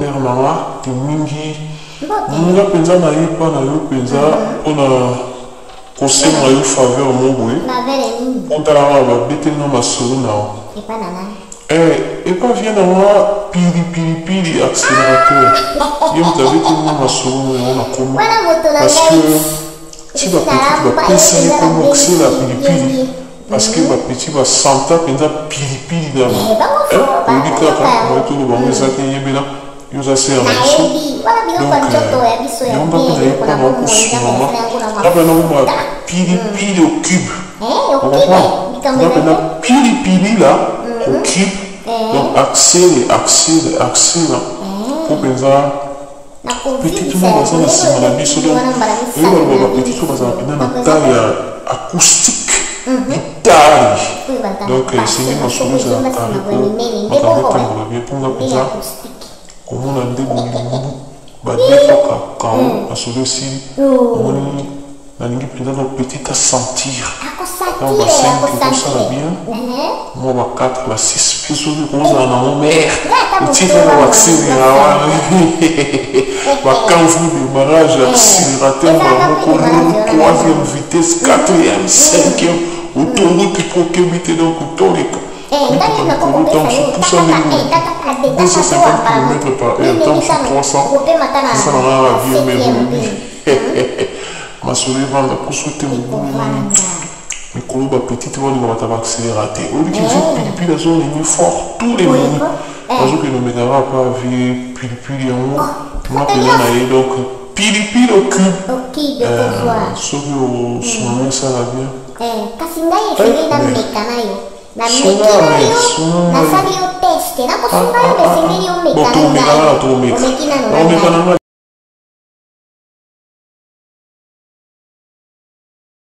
mère nanga te mingi nga penza na ye pa na yo penza mpona kosenga yo faveur mo boye mpontalanga babetenga masolo na yo epa vie nanga pili accélérateur ye moto abetenga masolo yango na komo parce que ti bapetite bapesa ye mpo accélera pilipili parce que bapeti basanta mpenza pilipili dana oyebi kaka baetolo bango ezaki yebela yo oza se ya biso donc yango mpe na ye mpona okosungama apena oma pilipili au cube okomprendre apena pilipili la au cube donc accélère mpo mpenza petite mo baza na nsima na biso donc oyeba bapetite oyo bazala mpena na taille ya acoustique guitare donc esengi masolo ezala kare po makambo etambola bien mponza mpenza komona nde bolingo badefaka kao masolo esili omoni nalingi mpenza donc petite a sentir donc ba5 ekosala bien mwa ba4 ba6 mpe soki kozala nango mare otikaka baccélera wana ba15 démarrage accélérateur moko lelo 3e vitesse 4e 5e otongoki po okebi te donc otoleka donc sur tout ça 250 km par heure donc sur 300 ça nanga la vie mais masolo evanga kusu te mobulu mikolo bapetite balinga bata baaccéléra te olobiki vie pilipili azolingi fort tous les minutes azokenomekaka pa vie pilipili yango nga pena na ye donc pilipili au cube soki osungama esala bien kasi ngai esengeli nameka na yo nameki na yo nasali yo teste nakosunga yo esengeli omeka na ngai omeki nano